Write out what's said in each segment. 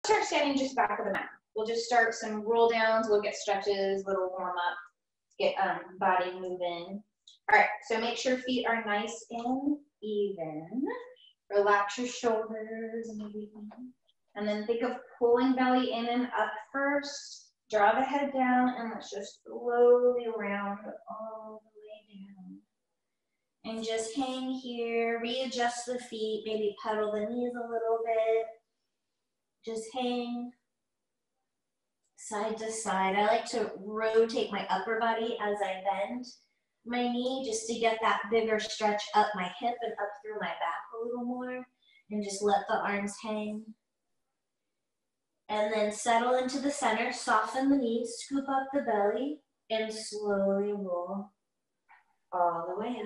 start standing just back of the mat. We'll just start some roll downs. We'll get stretches, little warm up, get body moving. All right, so make sure feet are nice and even. Relax your shoulders and everything. And then think of pulling belly in and up first. Draw the head down and let's just slowly round all the way down. And just hang here, readjust the feet, maybe pedal the knees a little bit. Just hang side to side. I like to rotate my upper body as I bend my knee just to get that bigger stretch up my hip and up through my back a little more. And just let the arms hang. And then settle into the center, soften the knees, scoop up the belly, and slowly roll all the way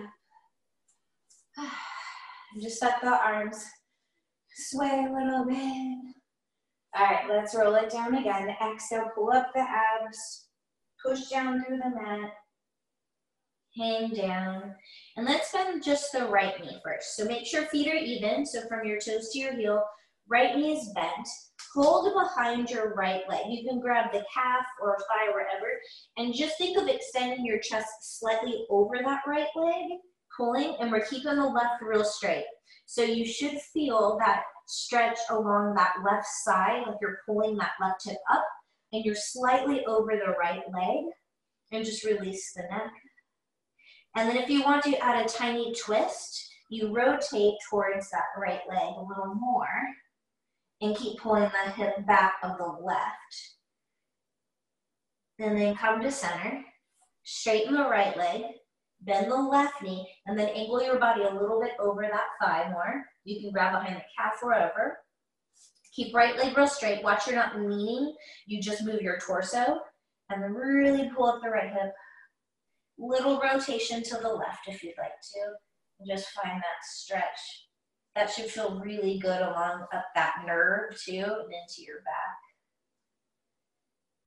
up. And just let the arms sway a little bit. All right, let's roll it down again. Exhale, pull up the abs, push down through the mat, hang down. And let's bend just the right knee first. So make sure feet are even. So from your toes to your heel, right knee is bent. Hold behind your right leg. You can grab the calf or thigh, wherever, and just think of extending your chest slightly over that right leg, pulling, and we're keeping the left real straight. So you should feel that stretch along that left side, like you're pulling that left hip up, and you're slightly over the right leg, and just release the neck. And then if you want to add a tiny twist, you rotate towards that right leg a little more, and keep pulling the hip back of the left. And then come to center, straighten the right leg, bend the left knee, and then angle your body a little bit over that thigh more. You can grab behind the calf wherever. Keep right leg real straight. Watch you're not leaning. You just move your torso, and then really pull up the right hip. Little rotation to the left if you'd like to. And just find that stretch. That should feel really good along up that nerve too, and into your back.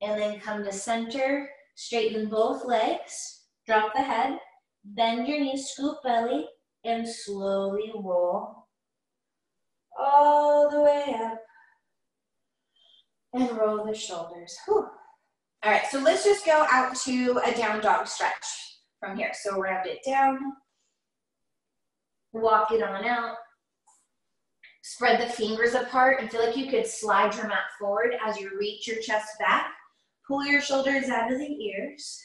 And then come to center, straighten both legs, drop the head, bend your knees, scoop belly, and slowly roll all the way up. And roll the shoulders. Whew. All right, so let's just go out to a down dog stretch from here. So round it down, walk it on out. Spread the fingers apart and feel like you could slide your mat forward as you reach your chest back. Pull your shoulders out of the ears.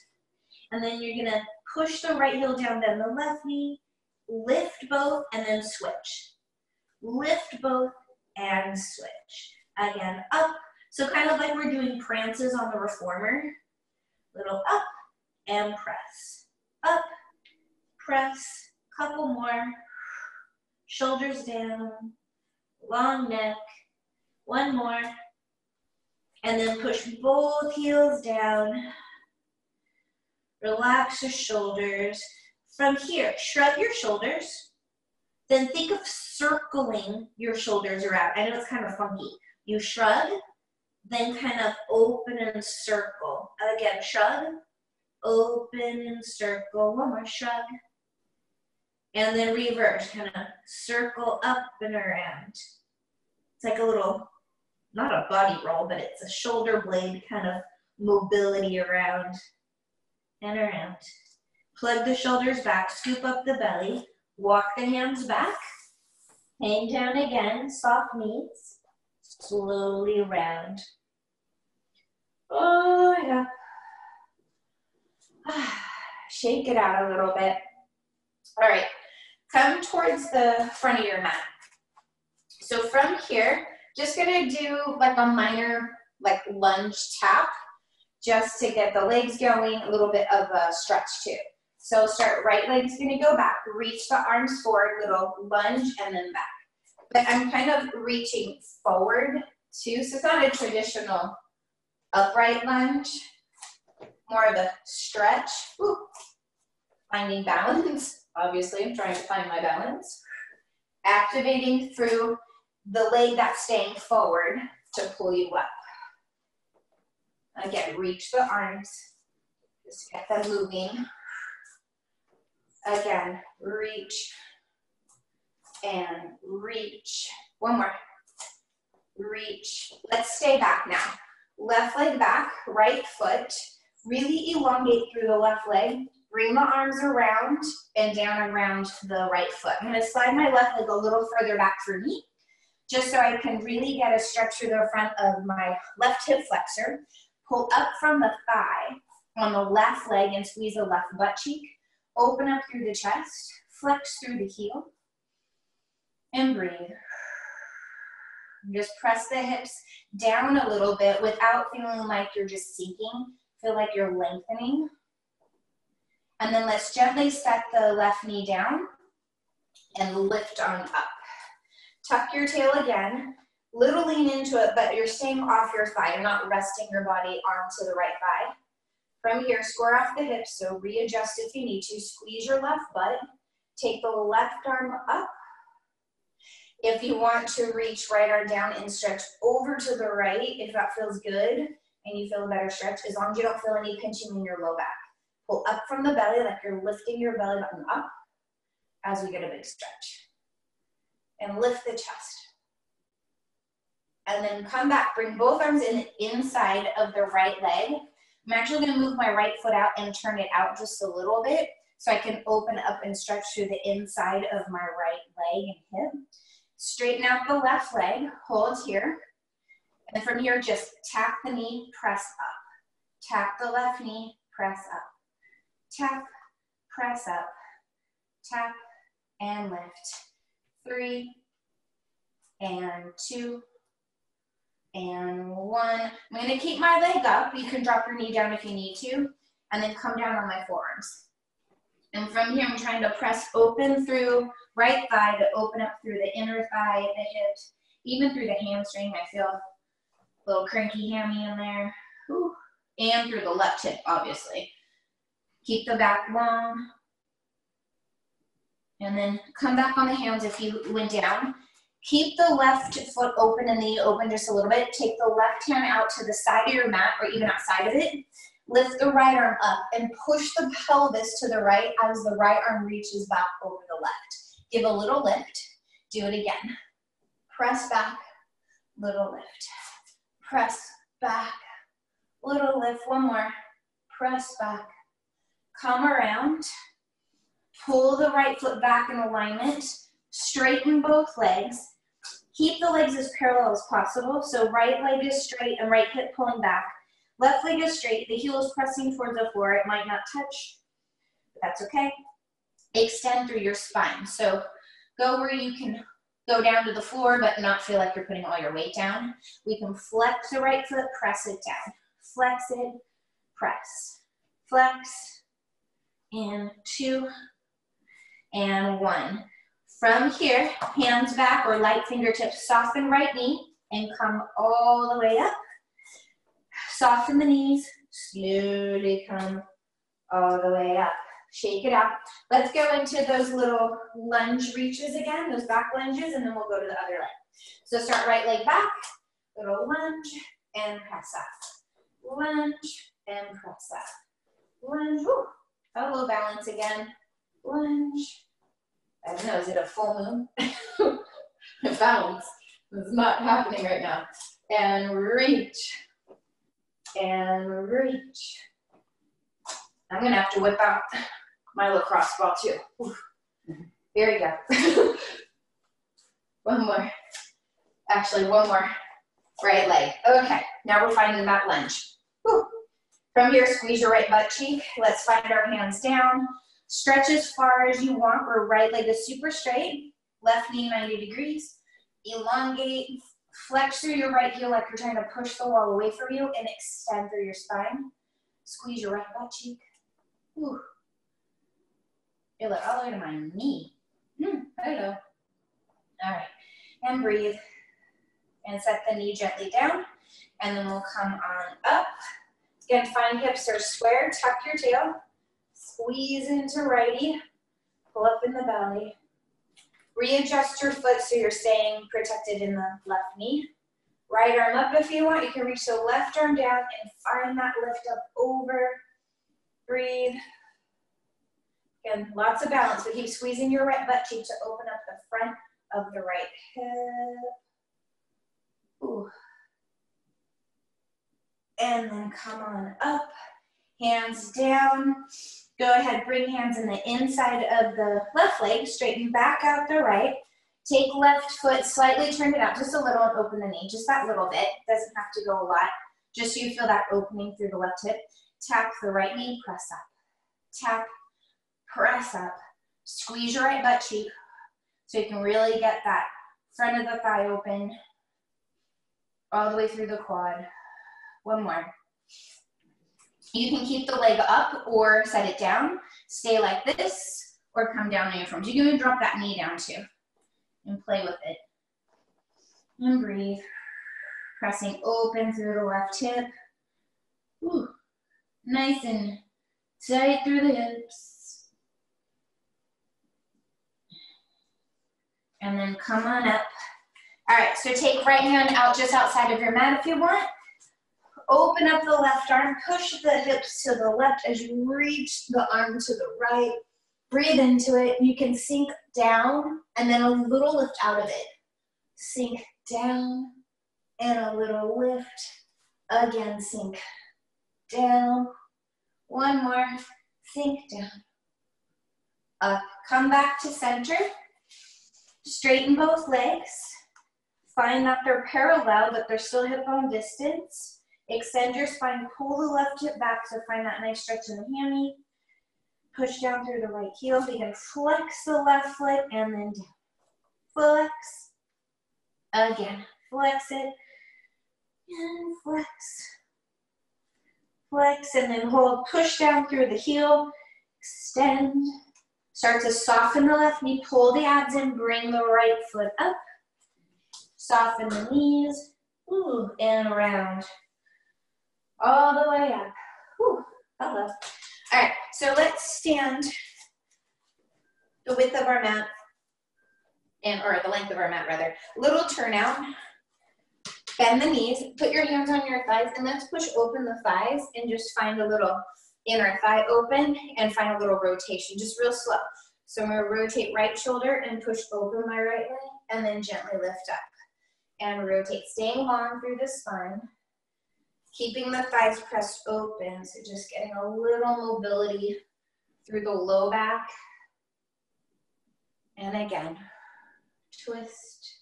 And then you're gonna push the right heel down, bend the left knee, lift both, and then switch. Lift both and switch. Again, up. So kind of like we're doing prances on the reformer. Little up and press. Up, press, couple more. Shoulders down. Long neck, one more, and then push both heels down. Relax the shoulders. From here, shrug your shoulders. Then think of circling your shoulders around. I know it's kind of funky. You shrug, then kind of open and circle. Again, shrug, open and circle. One more shrug. And then reverse, kind of circle up and around. It's like a little, not a body roll, but it's a shoulder blade kind of mobility around and around. Plug the shoulders back, scoop up the belly, walk the hands back, hang down again, soft knees, slowly round. Oh, yeah. Shake it out a little bit. All right, come towards the front of your mat. So from here, just gonna do like a minor like lunge tap just to get the legs going, a little bit of a stretch too. So start, right leg's gonna go back, reach the arms forward, little lunge and then back. But I'm kind of reaching forward too, so it's not a traditional upright lunge, more of a stretch. Ooh. Finding balance. Obviously, I'm trying to find my balance. Activating through the leg that's staying forward to pull you up. Again, reach the arms. Just get them moving. Again, reach and reach. One more. reach. Let's stay back now. Left leg back, right foot. Really elongate through the left leg. Bring the arms around and down around the right foot. I'm going to slide my left leg a little further back for me, just so I can really get a stretch through the front of my left hip flexor. Pull up from the thigh on the left leg and squeeze the left butt cheek. Open up through the chest, flex through the heel, and breathe. Just press the hips down a little bit without feeling like you're just sinking. Feel like you're lengthening. And then let's gently step the left knee down and lift on up. Tuck your tail again. Little lean into it, but you're staying off your thigh. You're not resting your body onto the right thigh. From here, square off the hips, so readjust if you need to. Squeeze your left butt. Take the left arm up. If you want to reach right arm down and stretch over to the right, if that feels good and you feel a better stretch, as long as you don't feel any pinching in your low back. Pull up from the belly like you're lifting your belly button up as we get a big stretch. And lift the chest. And then come back, bring both arms in inside of the right leg. I'm actually gonna move my right foot out and turn it out just a little bit so I can open up and stretch through the inside of my right leg and hip. Straighten out the left leg, hold here. And from here, just tap the knee, press up. Tap the left knee, press up. Tap, press up. Tap, and lift. 3, and 2, and 1. I'm gonna keep my leg up. You can drop your knee down if you need to, and then come down on my forearms. And from here, I'm trying to press open through right thigh to open up through the inner thigh, the hips, even through the hamstring. I feel a little cranky hammy in there. Whew. And through the left hip, obviously. Keep the back long. And then come back on the hands if you went down. Keep the left foot open and the knee open just a little bit. Take the left hand out to the side of your mat or even outside of it. Lift the right arm up and push the pelvis to the right as the right arm reaches back over the left. Give a little lift. Do it again. Press back, little lift. Press back, little lift. One more. Press back. Come around. Pull the right foot back in alignment. Straighten both legs. Keep the legs as parallel as possible. So right leg is straight and right hip pulling back. Left leg is straight. The heel is pressing towards the floor. It might not touch, but that's okay. Extend through your spine. So go where you can go down to the floor, but not feel like you're putting all your weight down. We can flex the right foot, press it down. Flex it, press. Flex, and 2, and 1. From here, hands back or light fingertips, soften right knee and come all the way up. Soften the knees, slowly come all the way up. Shake it out. Let's go into those little lunge reaches again, those back lunges, and then we'll go to the other leg. So start right leg back, little lunge, and press up. Lunge, and press up. Lunge, woo. A little balance again. Lunge. I don't know, is it a full moon? Balance. It's not happening right now. And reach. And reach. I'm gonna have to whip out my lacrosse ball too. Oof. Here we go. One more. Actually, one more. Right leg. Okay, now we're finding that lunge. Whew. From here, squeeze your right butt cheek. Let's find our hands down. Stretch as far as you want, where right leg is super straight. Left knee 90 degrees. Elongate. Flex through your right heel like you're trying to push the wall away from you and extend through your spine. Squeeze your right butt cheek. Whew. Feel it all the way to my knee. Hello. All right. And breathe. And set the knee gently down. And then we'll come on up. Again, find hips are square. Tuck your tail. Squeeze into righty. Pull up in the belly. Readjust your foot so you're staying protected in the left knee. Right arm up if you want. You can reach the left arm down and find that lift up over. Breathe. Again, lots of balance, but keep squeezing your right butt cheek to open up the front of the right hip. Ooh. And then come on up, hands down. Go ahead, bring hands in the inside of the left leg, straighten back out the right. Take left foot, slightly turn it out just a little and open the knee, just that little bit. Doesn't have to go a lot, just so you feel that opening through the left hip. Tap the right knee, press up. Tap, press up. Squeeze your right butt cheek so you can really get that front of the thigh open all the way through the quad. One more. You can keep the leg up or set it down. Stay like this or come down on your forearms. You can drop that knee down too and play with it. And breathe. Pressing open through the left hip. Ooh. Nice and tight through the hips. And then come on up. All right, so take right hand out just outside of your mat if you want. Open up the left arm, push the hips to the left as you reach the arm to the right. Breathe into it. You can sink down and then a little lift out of it. Sink down and a little lift. Again, sink down. One more. Sink down. Up. Come back to center. Straighten both legs. Find that they're parallel, but they're still hip bone distance. Extend your spine, pull the left hip back to find that nice stretch in the hammy. Push down through the right heel. Begin flex the left foot and then down. Flex. Again, flex it. And flex. Flex and then hold. Push down through the heel. Extend. Start to soften the left knee. Pull the abs in. Bring the right foot up. Soften the knees. Ooh, and around. All the way up. Whew, hello. All right, so let's stand the width of our mat, or the length of our mat rather. Little turnout. Bend the knees, put your hands on your thighs, and let's push open the thighs and just find a little inner thigh open and find a little rotation, just real slow. So I'm gonna rotate right shoulder and push open my right leg, and then gently lift up. And rotate, staying long through the spine. Keeping the thighs pressed open, so just getting a little mobility through the low back. And again, twist.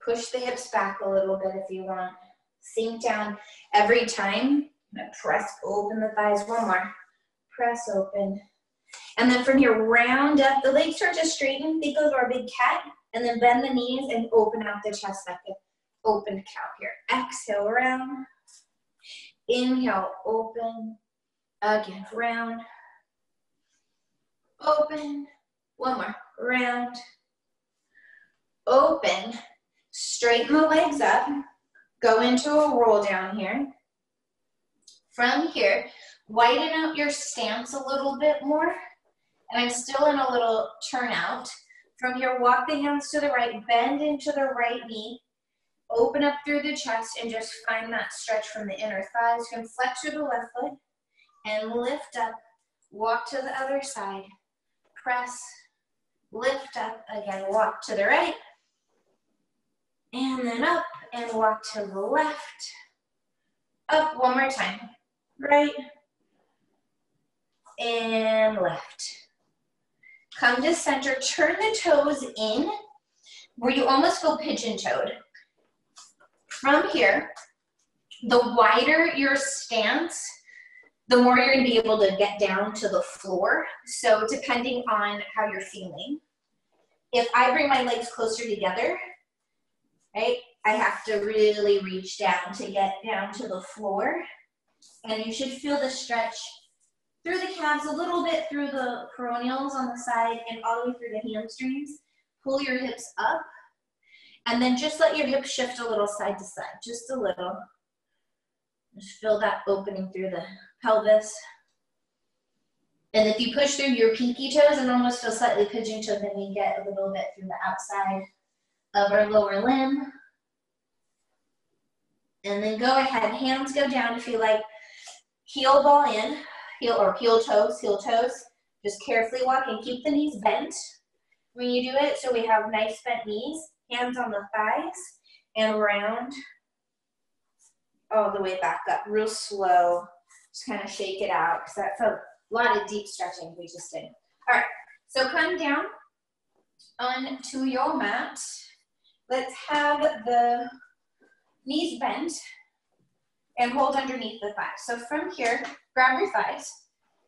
Push the hips back a little bit if you want. Sink down every time. Press open the thighs. One more. Press open. And then from here, round up. The legs start to straighten. Think of our big cat. And then bend the knees and open out the chest like an open cow here. Exhale, round. Inhale, open. Again, round. Open. One more. Round. Open. Straighten the legs up. Go into a roll down here. From here, widen out your stance a little bit more. And I'm still in a little turnout. From here, walk the hands to the right, bend into the right knee. Open up through the chest and just find that stretch from the inner thighs. You can flex through the left foot and lift up. Walk to the other side. Press, lift up. Again, walk to the right. And then up and walk to the left. Up one more time. Right and left. Come to center. Turn the toes in where you almost go pigeon-toed. From here, the wider your stance, the more you're going to be able to get down to the floor. So depending on how you're feeling. If I bring my legs closer together, right, I have to really reach down to get down to the floor. And you should feel the stretch through the calves, a little bit through the peroneals on the side, and all the way through the hamstrings. Pull your hips up. And then just let your hips shift a little side to side, just a little. Just feel that opening through the pelvis. And if you push through your pinky toes and almost feel slightly pigeon-toed, then we get a little bit through the outside of our lower limb. And then go ahead, hands go down if you like. Heel ball in, heel toes. Just carefully walk and keep the knees bent when you do it, so we have nice bent knees. Hands on the thighs, and round all the way back up, real slow. Just kind of shake it out because that's a lot of deep stretching we just did. All right, so come down onto your mat. Let's have the knees bent and hold underneath the thighs. So from here, grab your thighs,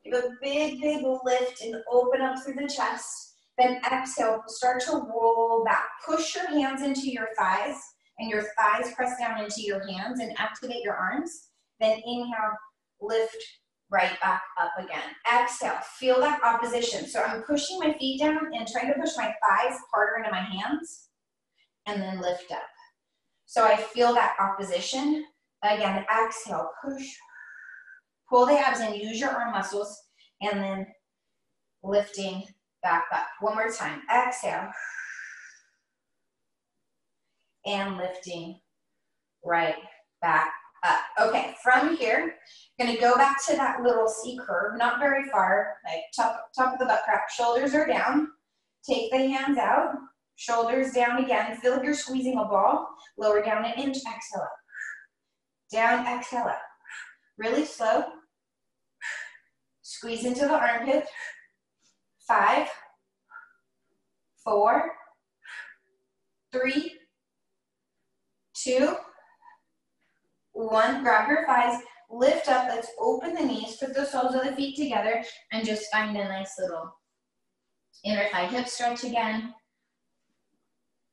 give a big, big lift and open up through the chest. Then exhale, start to roll back. Push your hands into your thighs and your thighs press down into your hands and activate your arms. Then inhale, lift right back up again. Exhale, feel that opposition. So I'm pushing my feet down and trying to push my thighs harder into my hands and then lift up. So I feel that opposition. Again, exhale, push, pull the abs in, use your arm muscles, and then lifting back up. One more time, exhale, and lifting right back up. Okay, from here, gonna go back to that little C curve, not very far, like top of the butt crack, shoulders are down, take the hands out, shoulders down again, feel like you're squeezing a ball, lower down an inch, exhale up. Down, exhale up. Really slow. Squeeze into the armpit. 5, 4, 3, 2, 1. Grab your thighs, lift up. Let's open the knees, put the soles of the feet together, and just find a nice little inner thigh hip stretch again.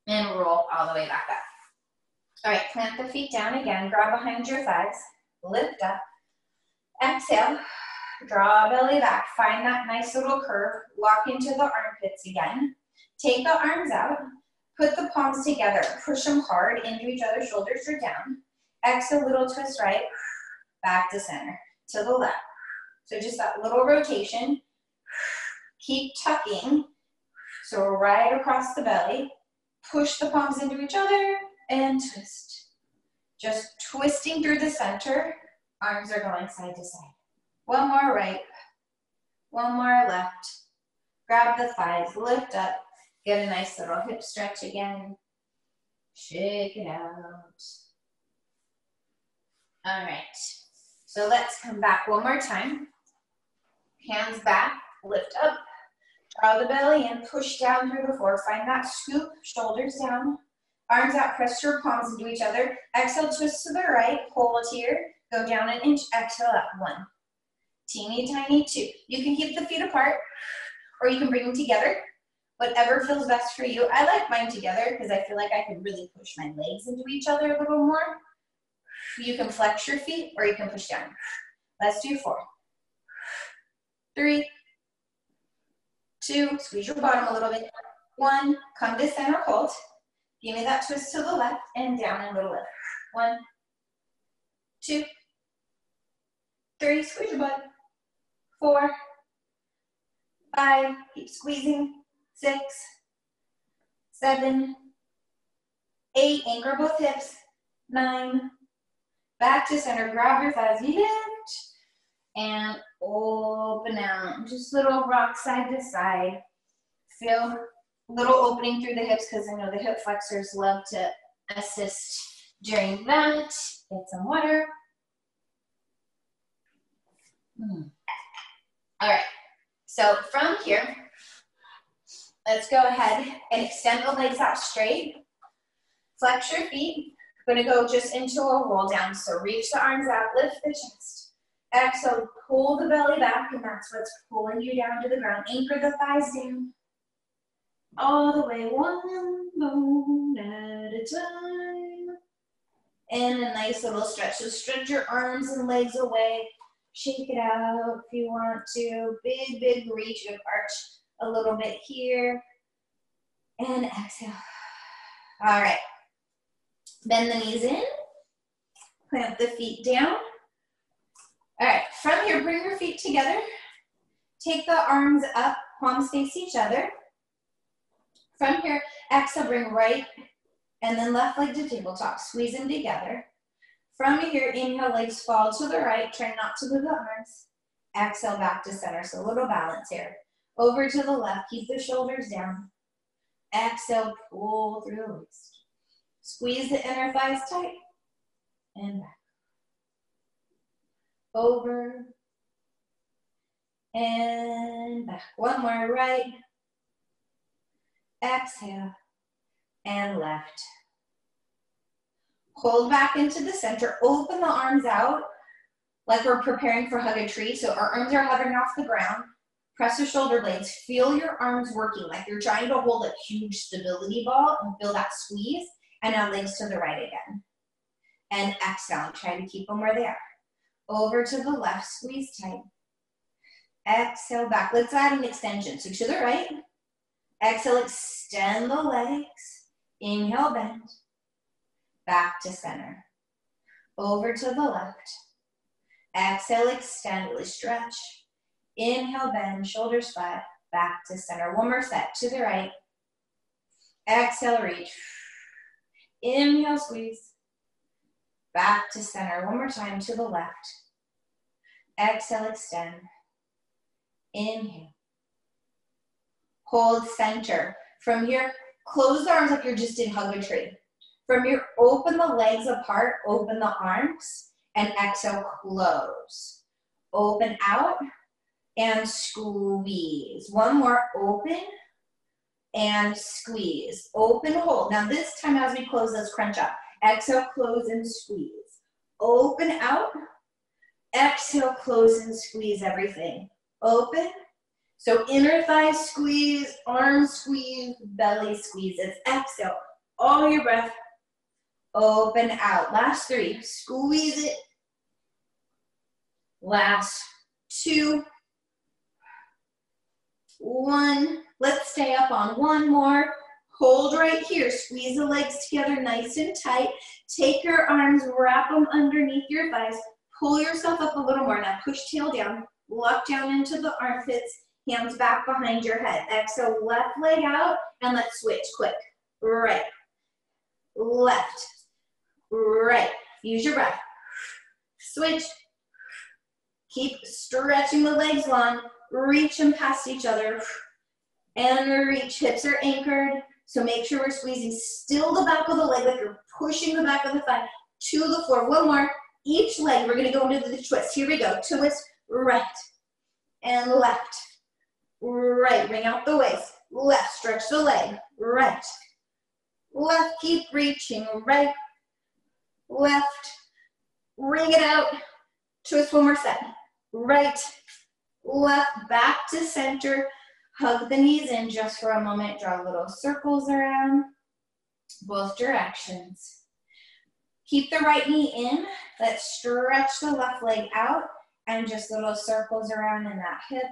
And roll all the way back up. All right, plant the feet down again, draw behind your thighs, lift up, exhale, draw belly back, find that nice little curve, walk into the armpits again, take the arms out, put the palms together, push them hard into each other, shoulders are down, exhale, little twist right, back to center, to the left. So just that little rotation, keep tucking, so right across the belly, push the palms into each other, and twist. Just twisting through the center. Arms are going side to side. One more right. One more left. Grab the thighs, lift up. Get a nice little hip stretch again. Shake it out. All right. So let's come back one more time. Hands back, lift up. Draw the belly in, push down through the floor. Find that scoop, shoulders down. Arms out, press your palms into each other. Exhale, twist to the right, hold here, go down an inch, exhale up, 1. Teeny tiny 2. You can keep the feet apart, or you can bring them together. Whatever feels best for you. I like mine together because I feel like I can really push my legs into each other a little more. You can flex your feet, or you can push down. Let's do 4, 3, 2, squeeze your bottom a little bit. 1, come to center, hold. Give me that twist to the left and down and little lift. 1, 2, 3, squeeze your butt. 4, 5, keep squeezing. 6, 7, 8, anchor both hips. 9, back to center, grab your thighs, lift, and open out. Just little rock side to side. Feel little opening through the hips because I know the hip flexors love to assist during that. Get some water. All right, so from here, let's go ahead and extend the legs out straight. Flex your feet. We're gonna go just into a roll down. So reach the arms out, lift the chest. Exhale, pull the belly back, and that's what's pulling you down to the ground. Anchor the thighs down. All the way, one bone at a time. And a nice little stretch. So stretch your arms and legs away. Shake it out if you want to. Big, big reach. You can arch a little bit here. And exhale. All right. Bend the knees in. Clamp the feet down. All right. From here, bring your feet together. Take the arms up. Palms face each other. From here, exhale, bring right and then left leg to tabletop. Squeeze them together. From here, inhale, legs fall to the right. Try not to move the arms. Exhale, back to center. So a little balance here. Over to the left. Keep the shoulders down. Exhale, pull through the waist. Squeeze the inner thighs tight. And back. Over. And back. One more, right. Exhale. And left. Hold back into the center. Open the arms out like we're preparing for hug a tree. So our arms are hovering off the ground. Press the shoulder blades. Feel your arms working like you're trying to hold a huge stability ball and feel that squeeze. And now legs to the right again. And exhale. Try to keep them where they are. Over to the left. Squeeze tight. Exhale back. Let's add an extension. So to the right. Exhale, extend the legs. Inhale, bend. Back to center. Over to the left. Exhale, extend, really stretch. Inhale, bend, shoulders flat. Back to center. One more set. To the right. Exhale, reach. Inhale, squeeze. Back to center. One more time. To the left. Exhale, extend. Inhale. Hold center. From here, close the arms like you just did hug a tree. From here, open the legs apart, open the arms, and exhale, close. Open out and squeeze. One more, open and squeeze. Open, hold. Now this time as we close, let's crunch up. Exhale, close and squeeze. Open out. Exhale, close and squeeze everything. Open. So inner thigh squeeze, arm squeeze, belly squeezes. Exhale, all your breath. Open out. Last three. Squeeze it. Last two. One. Let's stay up on one more. Hold right here. Squeeze the legs together nice and tight. Take your arms, wrap them underneath your thighs. Pull yourself up a little more. Now push tail down. Lock down into the armpits. Hands back behind your head. Exhale, left leg out, and let's switch quick. Right. Left. Right. Use your breath. Switch. Keep stretching the legs long. Reach them past each other. And reach. Hips are anchored. So make sure we're squeezing still the back of the leg, like you're pushing the back of the thigh to the floor. One more. Each leg, we're going to go into the twist. Here we go. Twist. Right. And left. Right. Bring out the waist. Left. Stretch the leg. Right. Left. Keep reaching. Right. Left. Ring it out. Twist one more set. Right. Left. Back to center. Hug the knees in just for a moment. Draw little circles around both directions. Keep the right knee in. Let's stretch the left leg out and just little circles around in that hip.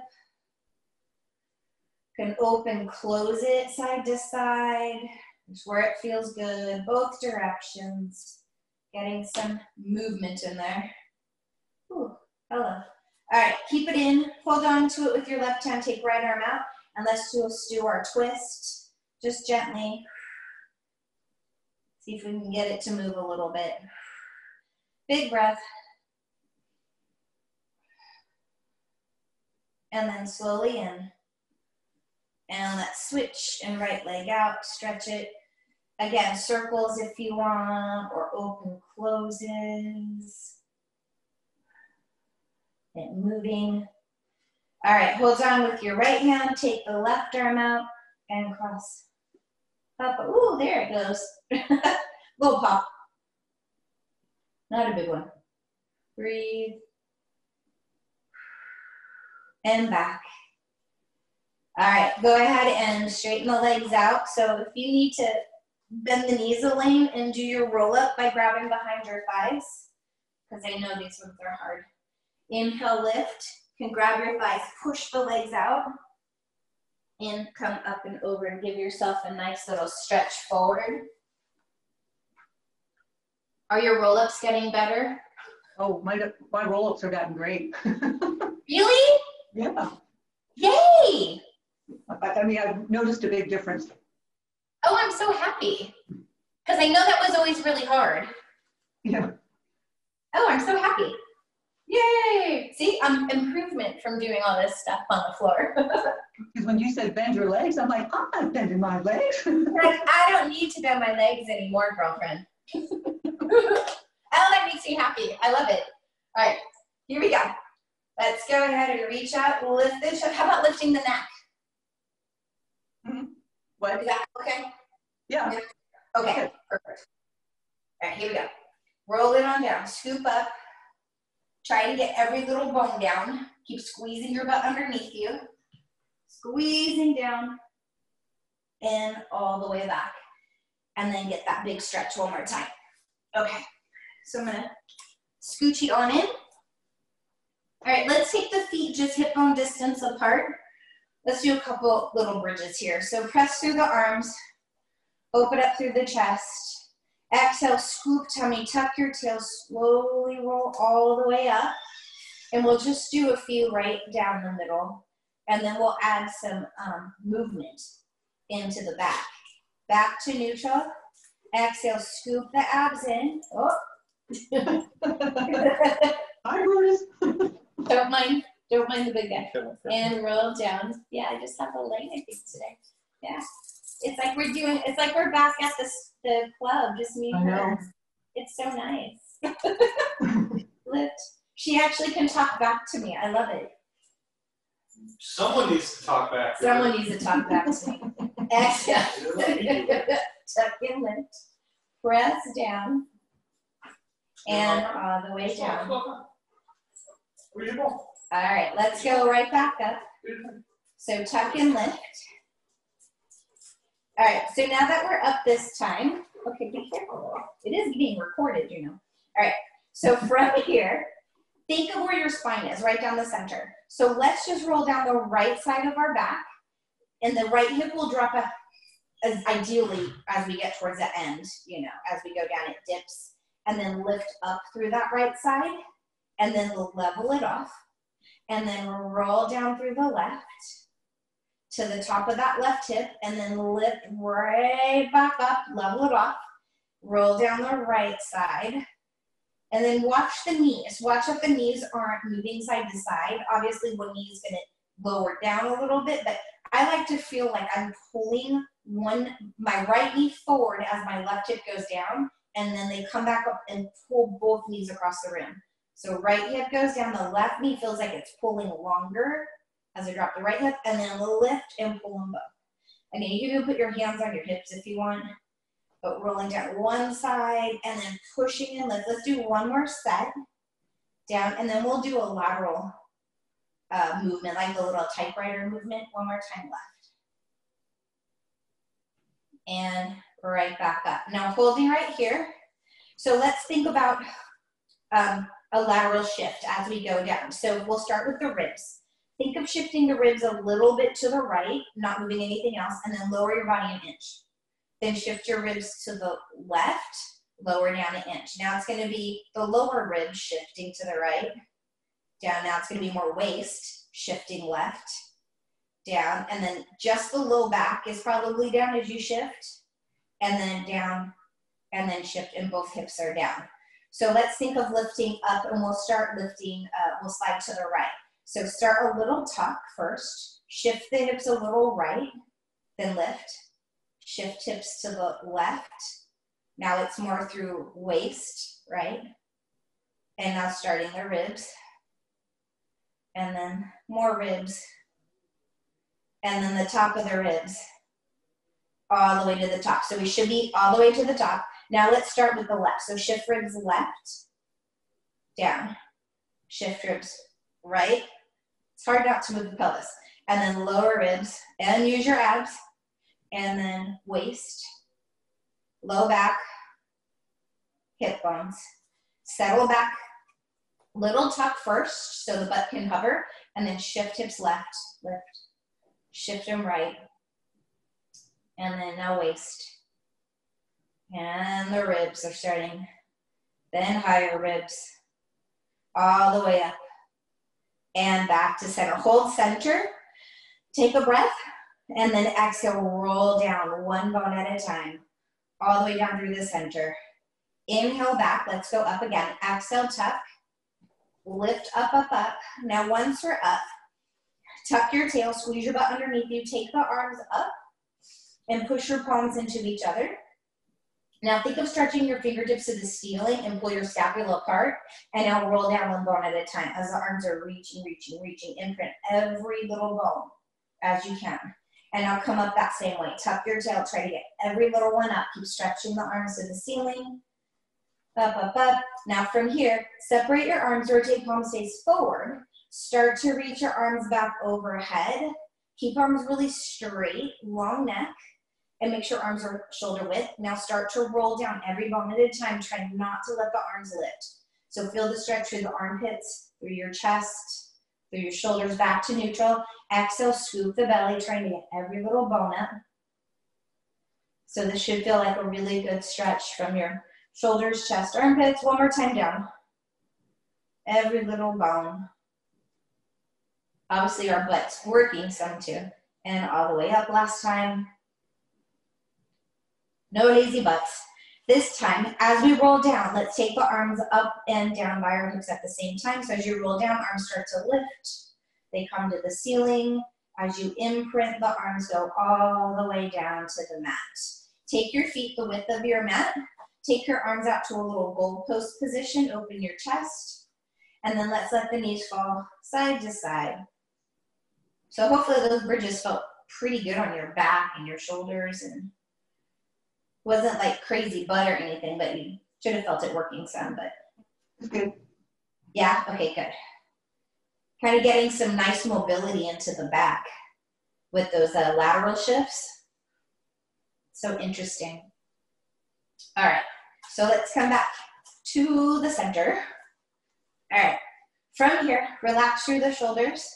You can open, close it side to side. Just where it feels good, both directions. Getting some movement in there. Ooh, hello. All right, keep it in. Hold on to it with your left hand. Take right arm out. And let's just do our twist. Just gently. See if we can get it to move a little bit. Big breath. And then slowly in. And let's switch and right leg out. Stretch it. Again, circles if you want, or open closes. And moving. All right, hold on with your right hand. Take the left arm out and cross. Up. Ooh, there it goes. Little pop. Not a big one. Breathe. And back. All right, go ahead and straighten the legs out. So if you need to bend the knees, Elaine, and do your roll up by grabbing behind your thighs, because I know these ones are hard. Inhale, lift. You can grab your thighs, push the legs out, and come up and over and give yourself a nice little stretch forward. Are your roll-ups getting better? Oh, my roll-ups have gotten great. Really? Yeah. Yay! I mean, I've noticed a big difference. Oh, I'm so happy. Because I know that was always really hard. Yeah. Oh, I'm so happy. Yay! See, I'm improvement from doing all this stuff on the floor. Because when you said bend your legs, I'm like, I'm not bending my legs. Like, I don't need to bend my legs anymore, girlfriend. Oh, that makes me happy. I love it. All right, here we go. Let's go ahead and reach out, lift the chest. How about lifting the neck? What? Is that okay? Yeah. Okay, perfect. All right, here we go. Roll it on down, scoop up. Try to get every little bone down. Keep squeezing your butt underneath you. Squeezing down and all the way back. And then get that big stretch one more time. Okay, so I'm gonna scooch it on in. All right, let's take the feet just hip bone distance apart. Let's do a couple little bridges here. So press through the arms, open up through the chest. Exhale, scoop tummy, tuck your tail, slowly roll all the way up. And we'll just do a few right down the middle. And then we'll add some movement into the back. Back to neutral. Exhale, scoop the abs in. Oh. Hi, Bruce. Don't mind the big guy. And roll down. Yeah, I just have a leg, I think, today. Yeah. It's like we're back at the club, just me and her. It's so nice. Lift. She actually can talk back to me. I love it. Someone needs to talk back. Someone needs to talk back to me. Exhale. Tuck and lift. Press down. And all the way down. Where you going? All right, let's go right back up. So tuck and lift. All right, so now that we're up this time, okay, be careful. It is being recorded, you know. All right, so from here, think of where your spine is, right down the center. So let's just roll down the right side of our back, and the right hip will drop up as ideally as we get towards the end, you know, as we go down, it dips, and then lift up through that right side, and then we'll level it off, and then roll down through the left, to the top of that left hip, and then lift right back up, level it off, roll down the right side, and then watch the knees. Watch if the knees aren't moving side to side. Obviously, one knee is gonna lower down a little bit, but I like to feel like I'm pulling my right knee forward as my left hip goes down, and then they come back up and pull both knees across the rim. So right hip goes down, the left knee feels like it's pulling longer as I drop the right hip, and then lift and pull them both. Again, you can put your hands on your hips if you want, but rolling down one side and then pushing and lift. Let's do one more set down, and then we'll do a lateral movement, like the little typewriter movement. One more time left. And right back up. Now holding right here. So let's think about a lateral shift as we go down. So we'll start with the ribs. Think of shifting the ribs a little bit to the right, not moving anything else, and then lower your body an inch. Then shift your ribs to the left, lower down an inch. Now it's going to be the lower ribs shifting to the right, down. Now it's going to be more waist, shifting left, down, and then just the low back is probably down as you shift, and then down, and then shift, and both hips are down. So let's think of lifting up, and we'll start lifting, we'll slide to the right. So start a little tuck first, shift the hips a little right, then lift, shift hips to the left. Now it's more through waist, right? And now starting the ribs, and then more ribs, and then the top of the ribs, all the way to the top. So we should be all the way to the top. Now let's start with the left. So shift ribs left, down, shift ribs right. It's hard not to move the pelvis. And then lower ribs, and use your abs, and then waist, low back, hip bones. Settle back, little tuck first so the butt can hover, and then shift hips left, lift, shift them right, and then now waist. And the ribs are starting, then higher ribs, all the way up. And back to center. Hold center, take a breath, and then exhale, roll down one bone at a time, all the way down through the center. Inhale back, let's go up again. Exhale, tuck, lift up, up, up. Now once we're up, tuck your tail, squeeze your butt underneath you, take the arms up and push your palms into each other. Now think of stretching your fingertips to the ceiling and pull your scapula apart, and now roll down one bone at a time as the arms are reaching, reaching, reaching. Imprint every little bone as you can. And now come up that same way. Tuck your tail, try to get every little one up. Keep stretching the arms to the ceiling. Up, up, up. Now from here, separate your arms, rotate palms face forward. Start to reach your arms back overhead. Keep arms really straight, long neck, and make sure arms are shoulder width. Now start to roll down every bone at a time. Try not to let the arms lift. So feel the stretch through the armpits, through your chest, through your shoulders back to neutral. Exhale, scoop the belly, trying to get every little bone up. So this should feel like a really good stretch from your shoulders, chest, armpits. One more time down. Every little bone. Obviously our butt's working some too. And all the way up last time. No lazy butts. This time, as we roll down, let's take the arms up and down by our hips at the same time. So as you roll down, arms start to lift. They come to the ceiling. As you imprint, the arms go all the way down to the mat. Take your feet the width of your mat. Take your arms out to a little goalpost position. Open your chest. And then let's let the knees fall side to side. So hopefully those bridges felt pretty good on your back and your shoulders, and wasn't like crazy butt or anything, but you should have felt it working some, but. It's good. Yeah, okay, good. Kind of getting some nice mobility into the back with those lateral shifts. So interesting. All right, so let's come back to the center. All right, from here, relax through the shoulders.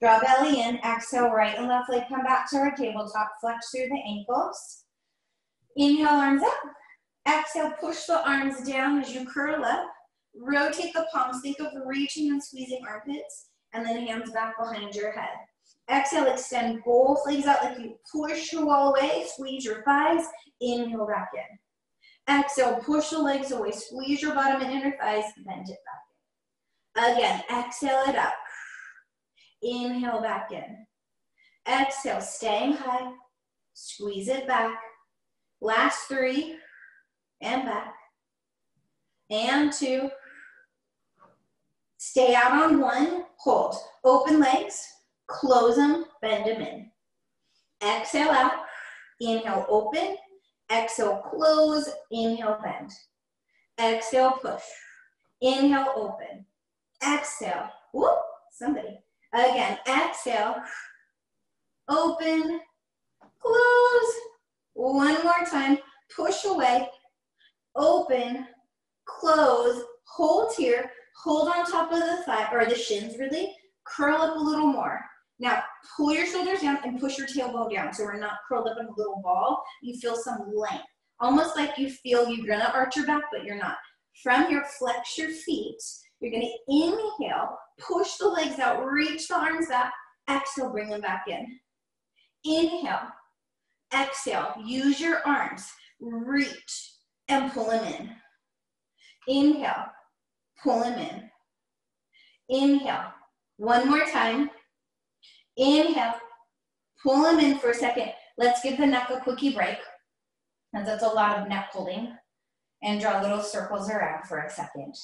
Draw belly in, exhale, right and left leg come back to our tabletop, flex through the ankles. Inhale, arms up. Exhale, push the arms down as you curl up. Rotate the palms, think of reaching and squeezing armpits, and then hands back behind your head. Exhale, extend both legs out like you push your wall away, squeeze your thighs, inhale back in. Exhale, push the legs away, squeeze your bottom and inner thighs, bend it back in. Again, exhale it up. Inhale back in. Exhale, staying high, squeeze it back. Last 3, and back. And 2. Stay out on 1, hold. Open legs, close them, bend them in. Exhale out, inhale, open. Exhale, close, inhale, bend. Exhale, push. Inhale, open. Exhale, whoop, somebody. Again, exhale, open, close. One more time, push away, open, close, hold here, hold on top of the thigh, or the shins really, curl up a little more. Now, pull your shoulders down and push your tailbone down so we're not curled up in a little ball. You feel some length, almost like you feel you're gonna arch your back, but you're not. From here, flex your feet. You're gonna inhale, push the legs out, reach the arms back, exhale, bring them back in. Inhale, exhale, use your arms, reach and pull them in. Inhale, pull them in. Inhale, one more time. Inhale, pull them in for a second. Let's give the neck a quickie break, and that's a lot of neck holding, and draw little circles around for a second.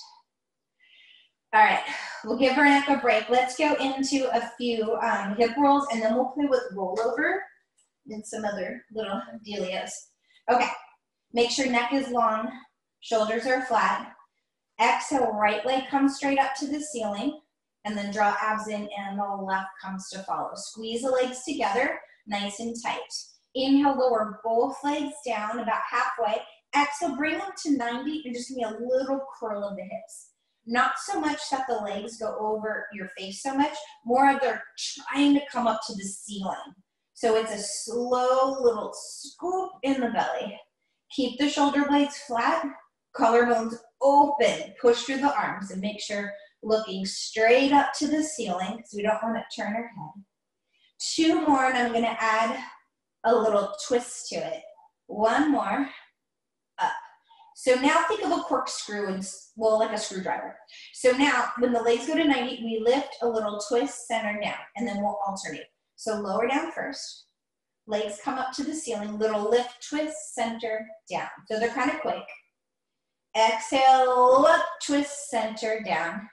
All right, we'll give our neck a break. Let's go into a few hip rolls, and then we'll play with rollover and some other little dealios. Okay, make sure neck is long, shoulders are flat. Exhale, right leg comes straight up to the ceiling, and then draw abs in, and the left comes to follow. Squeeze the legs together, nice and tight. Inhale, lower both legs down about halfway. Exhale, bring them to 90, and just give me a little curl of the hips. Not so much that the legs go over your face so much, more of they're trying to come up to the ceiling. So it's a slow little scoop in the belly. Keep the shoulder blades flat, collarbones open, push through the arms, and make sure looking straight up to the ceiling because we don't want to turn our head. 2 more, and I'm gonna add a little twist to it. 1 more, up. So now think of a corkscrew and, well, like a screwdriver. So now when the legs go to 90, we lift a little twist, center down, and then we'll alternate. So lower down first, legs come up to the ceiling, little lift, twist, center, down. So they're kind of quick. Exhale, up, twist, center, down.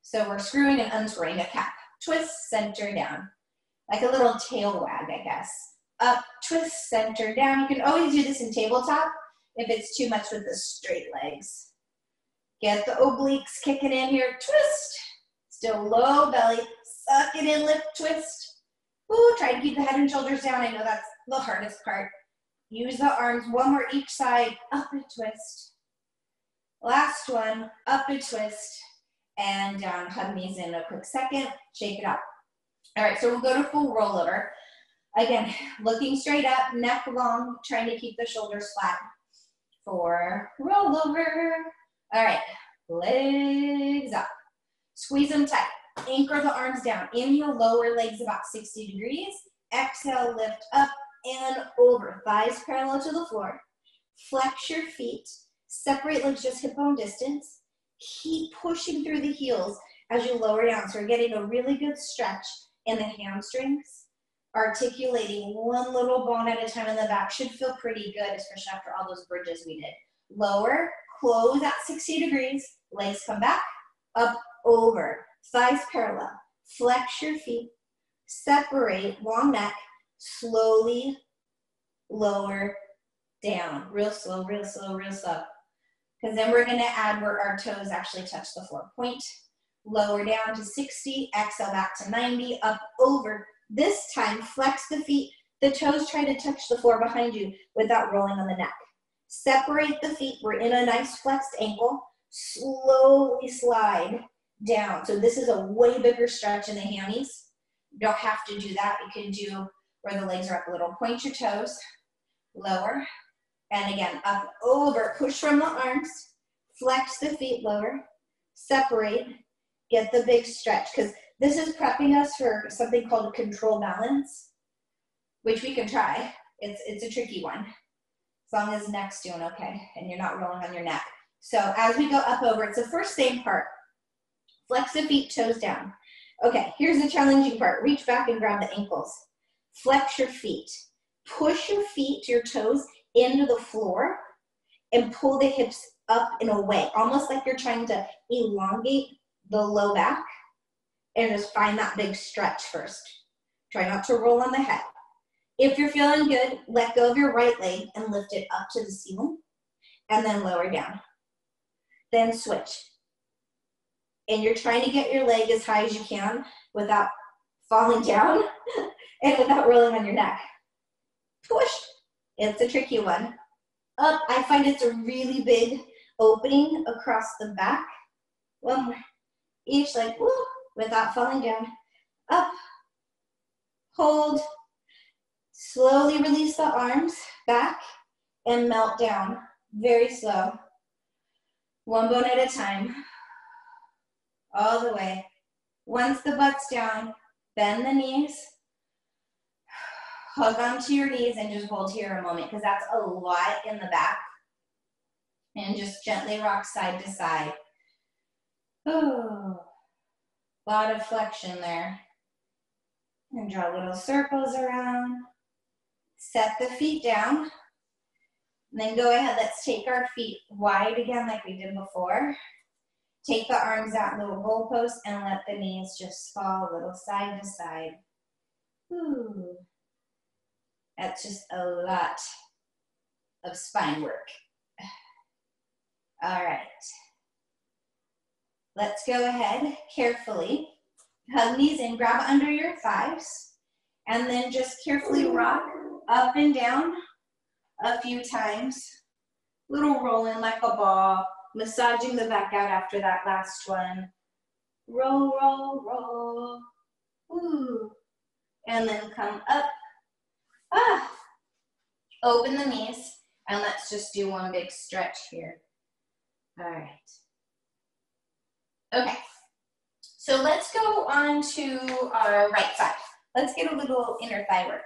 So we're screwing and unscrewing a cap. Twist, center, down. Like a little tail wag, I guess. Up, twist, center, down. You can always do this in tabletop if it's too much with the straight legs. Get the obliques kicking in here. Twist. Still low belly. Suck it in, lift, twist. Ooh, try to keep the head and shoulders down. I know that's the hardest part. Use the arms, one more each side. Up a twist. Last one, up a twist. And down. Hug knees in a quick second. Shake it out. All right, so we'll go to full rollover. Again, looking straight up, neck long, trying to keep the shoulders flat. For rollover. All right, legs up. Squeeze them tight. Anchor the arms down. Inhale, lower legs about 60 degrees. Exhale, lift up and over. Thighs parallel to the floor. Flex your feet. Separate legs just hip bone distance. Keep pushing through the heels as you lower down. So we're getting a really good stretch in the hamstrings. Articulating one little bone at a time in the back should feel pretty good, especially after all those bridges we did. Lower, close at 60 degrees. Legs come back, up, over. Thighs parallel. Flex your feet. Separate, long neck. Slowly lower down. Real slow, real slow, real slow. Because then we're going to add where our toes actually touch the floor. Point, lower down to 60, exhale back to 90, up, over. This time, flex the feet. The toes try to touch the floor behind you without rolling on the neck. Separate the feet. We're in a nice flexed ankle. Slowly slide down. So this is a way bigger stretch in the hammies. You don't have to do that. You can do where the legs are up a little. Point your toes, lower, and again, up, over. Push from the arms. Flex the feet, lower. Separate. Get the big stretch, because this is prepping us for something called a control balance, which we can try. It's a tricky one, as long as neck's doing okay and you're not rolling on your neck. So as we go up over, it's the first same part. Flex the feet, toes down. Okay, here's the challenging part. Reach back and grab the ankles. Flex your feet. Push your feet, your toes, into the floor and pull the hips up and away, almost like you're trying to elongate the low back. And just find that big stretch first. Try not to roll on the head. If you're feeling good, let go of your right leg and lift it up to the ceiling and then lower down. Then switch. And you're trying to get your leg as high as you can without falling down and without rolling on your neck. Push. It's a tricky one. Up. I find it's a really big opening across the back. One more. Each leg. Woo. Without falling down. Up. Hold. Slowly release the arms back and melt down. Very slow. One bone at a time. All the way. Once the butt's down, bend the knees. Hug onto your knees and just hold here a moment, because that's a lot in the back. And just gently rock side to side. Oh. A lot of flexion there. And draw little circles around. Set the feet down. And then go ahead, let's take our feet wide again like we did before. Take the arms out, little goalpost, and let the knees just fall a little side to side. Ooh. That's just a lot of spine work. All right. Let's go ahead carefully. Hug knees in, grab under your thighs, and then just carefully rock up and down a few times. Little rolling like a ball, massaging the back out after that last one. Roll, roll, roll. Ooh. And then come up. Ah. Open the knees, and let's just do one big stretch here. All right. Okay, so let's go on to our right side. Let's get a little inner thigh work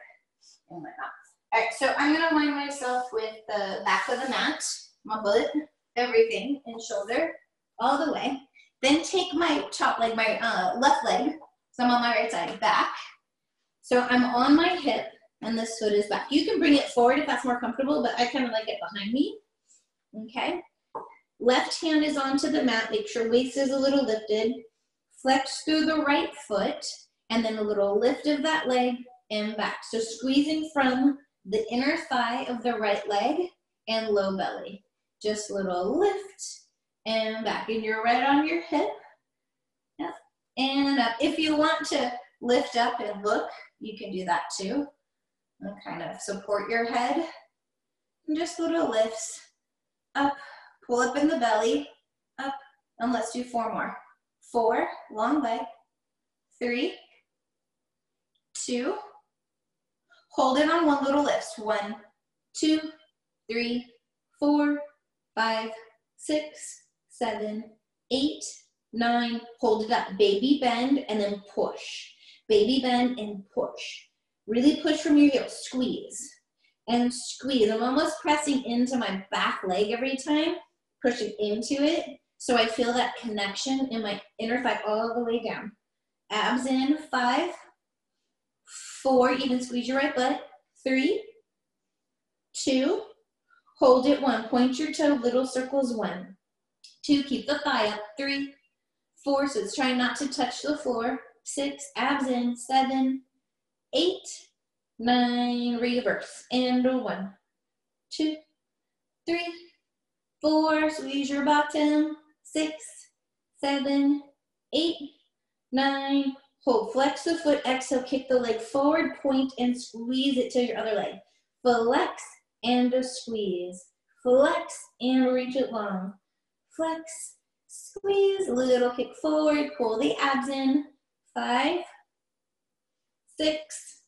and whatnot. All right, so I'm gonna line myself with the back of the mat. my butt, everything, and shoulder, all the way. Then take my top leg, my left leg, so I'm on my right side, back. So I'm on my hip, and this foot is back. You can bring it forward if that's more comfortable, but I kind of like it behind me, okay? Left hand is onto the mat, make sure waist is a little lifted. Flex through the right foot, and then a little lift of that leg and back. So squeezing from the inner thigh of the right leg and low belly. Just a little lift and back. And you're right on your hip. Yep. And up. If you want to lift up and look, you can do that too. And kind of support your head. And just little lifts. Up. Pull up in the belly. Up. And let's do 4 more. 4, long leg. 3, 2, hold it on one little lift. 1, 2, 3, 4, 5, 6, 7, 8, 9. Hold it up. Baby bend and then push. Baby bend and push. Really push from your heels. Squeeze and squeeze. I'm almost pressing into my back leg every time, pushing into it. So I feel that connection in my inner thigh all the way down. Abs in. 5, 4, even squeeze your right butt. 3, 2, hold it. 1, point your toe, little circles. 1, 2, keep the thigh up. 3, 4, so it's trying not to touch the floor. 6, abs in. 7, 8, 9, reverse. And 1, 2, 3, 4, squeeze your bottom. 6, 7, 8, 9, hold, flex the foot, exhale, kick the leg forward, point and squeeze it to your other leg. Flex and squeeze, flex and reach it long. Flex, squeeze, little kick forward, pull the abs in. 5, 6,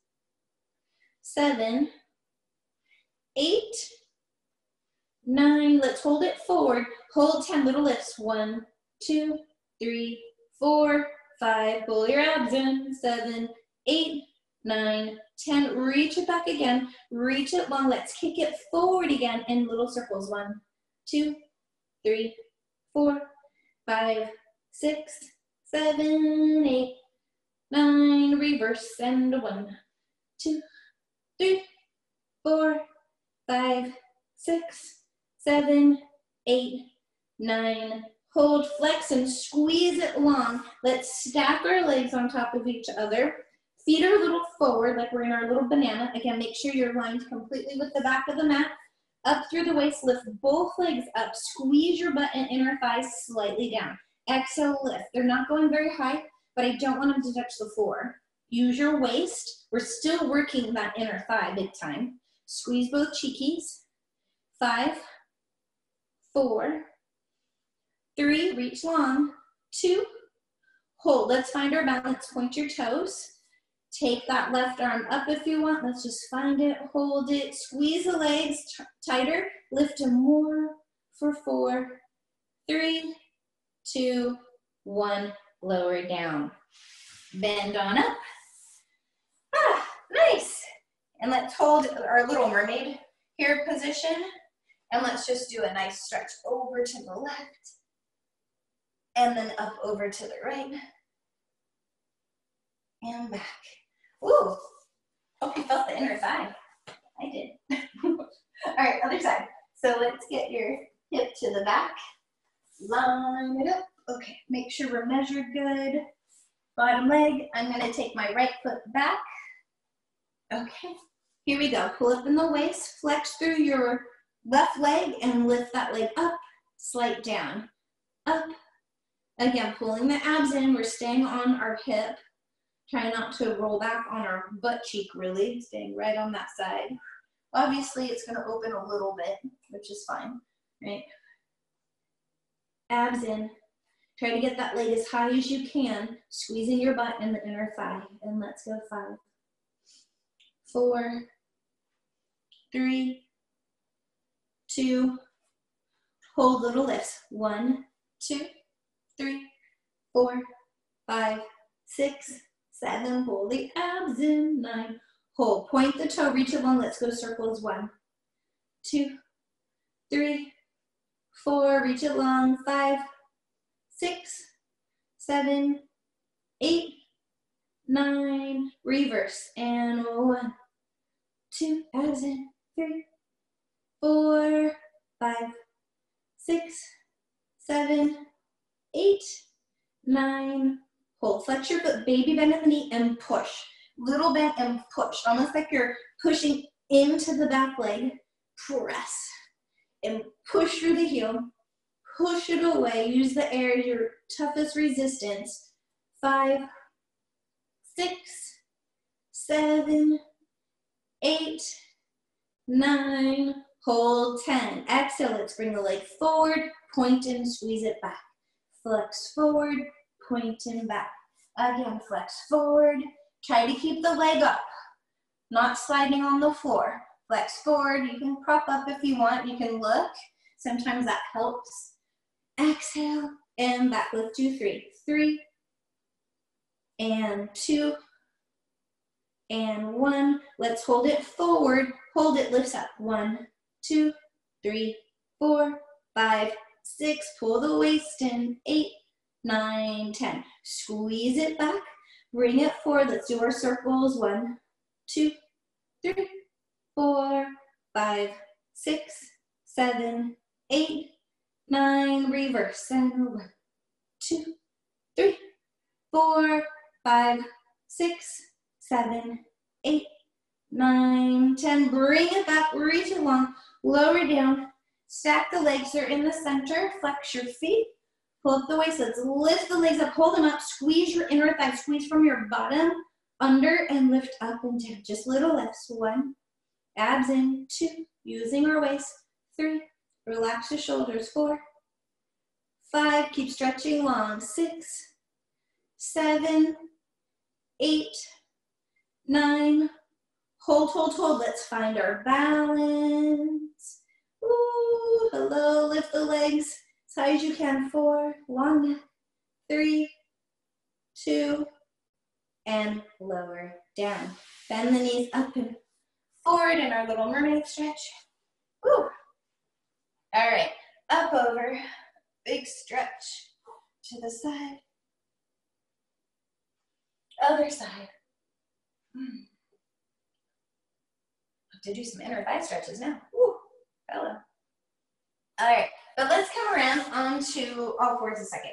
7, 8, 9, let's hold it forward. Hold 10 little lifts. 1, 2, 3, 4, 5. Pull your abs in. 7, 8, 9, 10. Reach it back again. Reach it long. Let's kick it forward again in little circles. 1, 2, 3, 4, 5, 6, 7, 8, 9. Reverse and 1, 2, 3, 4, 5, 6, 7, 8, 9. Hold, flex, and squeeze it long. Let's stack our legs on top of each other. Feet are a little forward, like we're in our little banana. Again, make sure you're lined completely with the back of the mat. Up through the waist, lift both legs up. Squeeze your butt and inner thighs slightly down. Exhale, lift. They're not going very high, but I don't want them to touch the floor. Use your waist. We're still working that inner thigh big time. Squeeze both cheekies. 5, 4, 3, reach long. 2, hold. Let's find our balance. Point your toes. Take that left arm up if you want. Let's just find it, hold it. Squeeze the legs tighter. Lift them more for 4, 3, 2, 1. Lower down. Bend on up. Ah, nice. And let's hold our little mermaid here position. And let's just do a nice stretch over to the left. And then up over to the right. And back. Ooh, hope you felt the inner thigh. I did. All right, other side. So let's get your hip to the back. Line it up. Okay, make sure we're measured good. Bottom leg, I'm gonna take my right foot back. Okay, here we go. Pull up in the waist, flex through your left leg and lift that leg up, slight down, up. Again, pulling the abs in, we're staying on our hip. Try not to roll back on our butt cheek, really, staying right on that side. Obviously, it's gonna open a little bit, which is fine, right? Abs in. Try to get that leg as high as you can, squeezing your butt and the inner thigh. And let's go. 5, 4, 3, 2, hold little lifts. 1, 2, 3, 4, 5, 6, 7, pull the abs in. 9, hold, point the toe, reach it long. Let's go circles. 1, 2, 3, 4, reach it long, 5, 6, 7, 8, 9, reverse, and 1, 2, as in 3, 4, 5, 6, 7, 8, 9, hold. Flex your foot, baby bend at the knee and push. Little bend and push, almost like you're pushing into the back leg. Press and push through the heel. Push it away. Use the air, your toughest resistance. 5, 6, 7, 8, 9, hold 10. Exhale, let's bring the leg forward, point and squeeze it back. Flex forward, point and back. Again, flex forward. Try to keep the leg up, not sliding on the floor. Flex forward. You can prop up if you want. You can look. Sometimes that helps. Exhale and back. Lift 2, 3. 3 and 2 and 1. Let's hold it forward. Hold it, lifts up. 1, 2, 3, 4, 5, 6. Pull the waist in. 8, 9, 10. Squeeze it back. Bring it forward. Let's do our circles. 1, 2, 3, 4, 5, 6, 7, 8, 9. Reverse. And 1, 2, 3, 4, 5, 6, 7, 8, 9, 10. Bring it back. Reach it long. Lower down. Stack the legs. They're in the center. Flex your feet. Pull up the waist. Let's lift the legs up. Hold them up. Squeeze your inner thigh. Squeeze from your bottom, under, and lift up and down. Just little lifts. 1. Abs in. 2. Using our waist. 3. Relax the shoulders. 4. 5. Keep stretching long. 6. 7. 8. 9. Hold, hold, hold. Let's find our balance. Ooh, hello. Lift the legs as high as you can. 4. Long neck. 3, 2, and lower down. Bend the knees up and forward in our little mermaid stretch. Woo. All right, up over, big stretch to the side. Other side. Have to do some inner thigh stretches now. Woo. Hello. All right, but let's come around onto all fours a second.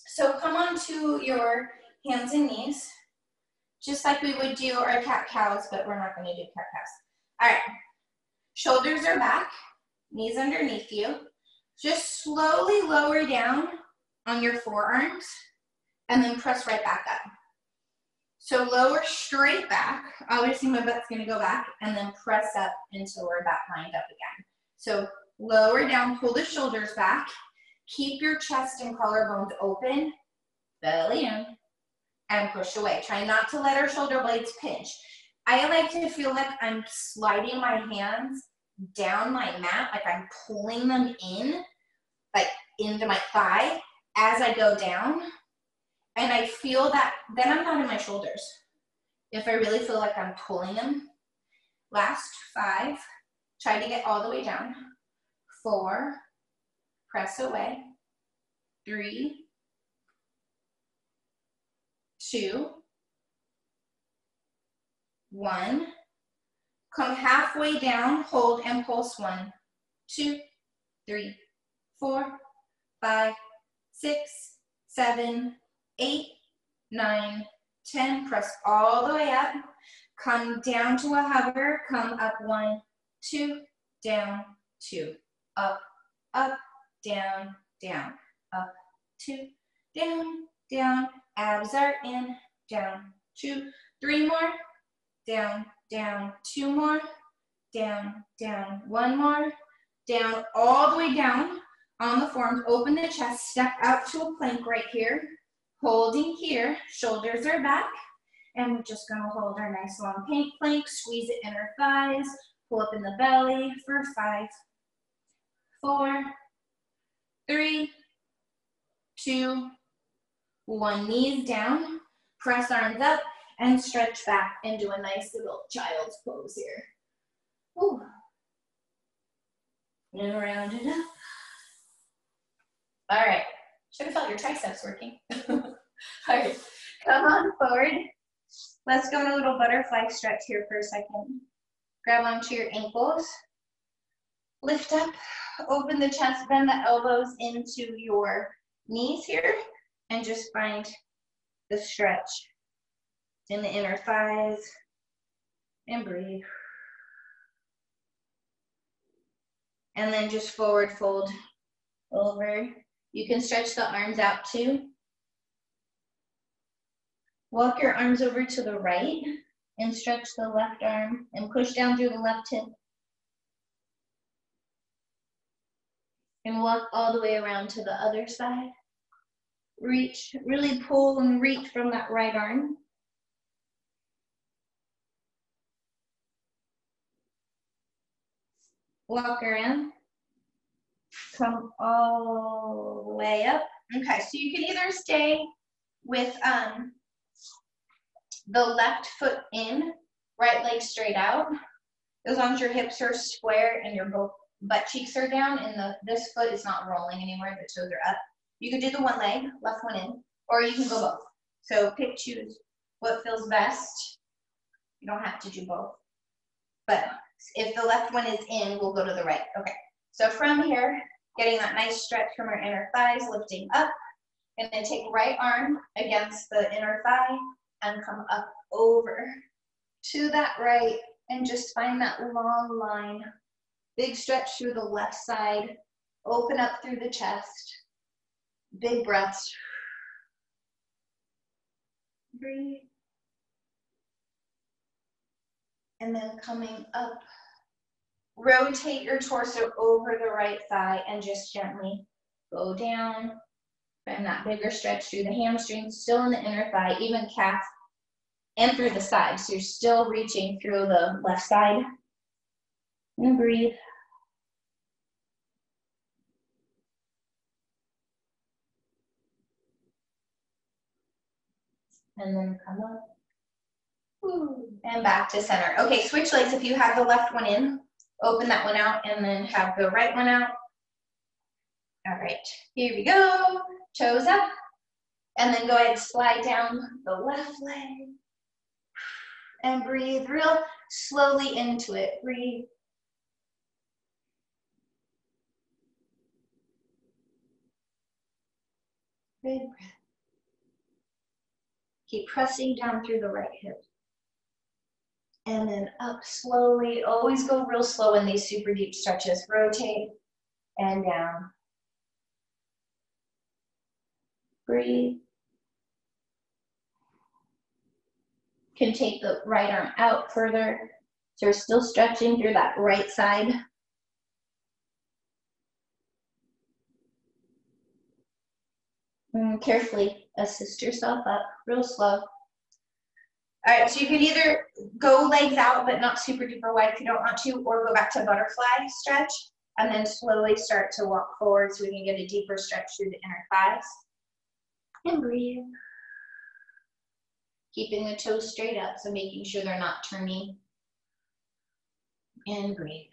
So come onto your hands and knees, just like we would do our cat-cows, but we're not going to do cat-cows. All right, shoulders are back, knees underneath you. Just slowly lower down on your forearms and then press right back up. So lower straight back. I always see my butt's going to go back, and then press up until we're back lined up again. So lower down, pull the shoulders back. Keep your chest and collarbones open, belly in, and push away. Try not to let our shoulder blades pinch. I like to feel like I'm sliding my hands down my mat, like I'm pulling them in, like into my thigh as I go down. And I feel that, then I'm not in my shoulders. If I really feel like I'm pulling them. Last 5, try to get all the way down. 4, press away. 3, 2, 1. Come halfway down, hold and pulse. 1, 2, 3, 4, 5, 6, 7, 8, 9, 10. Press all the way up. Come down to a hover. Come up. 1, 2, down, 2, up, up, down, down, up, 2, down, down. Abs are in, down, 2, 3 more, down, down, 2 more, down, down, 1 more, down, all the way down on the forearms. Open the chest, step out to a plank right here. Holding here, shoulders are back, and we're just gonna hold our nice long plank, squeeze the inner thighs, pull up in the belly for 5, 4, 3, 2, 1. Knees down, press arms up, and stretch back and do a nice little child's pose here. Ooh. And round it up. All right. Should have felt your triceps working. All right. Come on forward. Let's go in a little butterfly stretch here for a second. Grab onto your ankles. Lift up. Open the chest. Bend the elbows into your knees here. And just find the stretch in the inner thighs. And breathe. And then just forward fold over. You can stretch the arms out too. Walk your arms over to the right and stretch the left arm and push down through the left hip. And walk all the way around to the other side. Reach, really pull and reach from that right arm. Walk around. Come all the way up. Okay, so you can either stay with the left foot in, right leg straight out, as long as your hips are square and your both butt cheeks are down and this foot is not rolling anywhere, the toes are up. You could do the one leg, left one in, or you can go both. So pick, choose what feels best. You don't have to do both. But if the left one is in, we'll go to the right. Okay, so from here, getting that nice stretch from our inner thighs, lifting up, and then take right arm against the inner thigh and come up over to that right and just find that long line. Big stretch through the left side, open up through the chest, big breaths. Breathe. And then coming up, rotate your torso over the right thigh and just gently go down. Find that bigger stretch through the hamstrings, still in the inner thigh, even calf, and through the side. So you're still reaching through the left side. And breathe. And then come up. And back to center. Okay, switch legs. If you have the left one in, open that one out and then have the right one out. All right, here we go. Toes up. And then go ahead, slide down the left leg. And breathe real slowly into it. Breathe. Big breath. Keep pressing down through the right hip. And then up slowly. Always go real slow in these super deep stretches. Rotate and down. Breathe. Can take the right arm out further. So we're still stretching through that right side. And carefully assist yourself up, real slow. All right, so you could either go legs out, but not super duper wide if you don't want to, or go back to butterfly stretch, and then slowly start to walk forward so we can get a deeper stretch through the inner thighs. And breathe. Keeping the toes straight up, so making sure they're not turning. And breathe.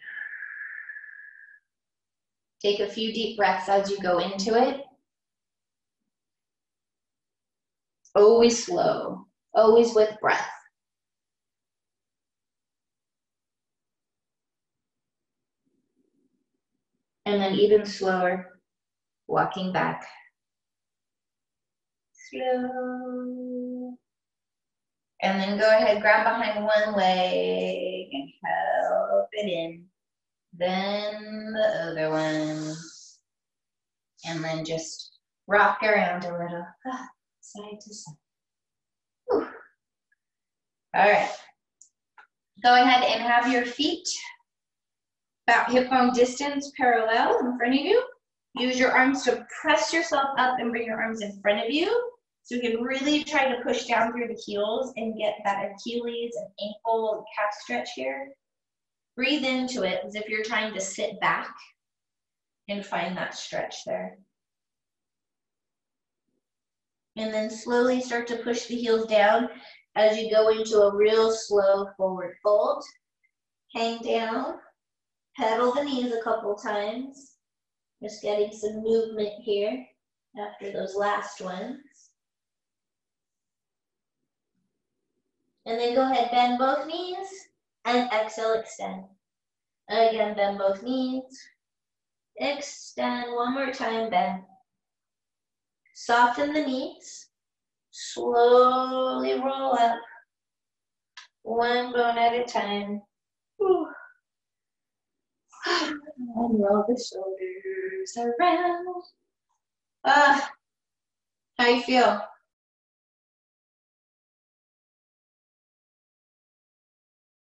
Take a few deep breaths as you go into it. Always slow, always with breath. And then even slower, walking back. Slow. And then go ahead, grab behind one leg and help it in. Then the other one. And then just rock around a little, side to side. Whew. All right. Go ahead and have your feet about hip bone distance parallel in front of you. Use your arms to press yourself up and bring your arms in front of you. So we can really try to push down through the heels and get that Achilles and ankle and calf stretch here. Breathe into it as if you're trying to sit back and find that stretch there. And then slowly start to push the heels down as you go into a real slow forward fold. Hang down Pedal the knees a couple times. Just getting some movement here after those last ones. And then go ahead, bend both knees, and exhale, extend. Again, bend both knees. Extend, one more time, bend. Soften the knees. Slowly roll up. One bone at a time. Whew. And roll the shoulders around. How you feel?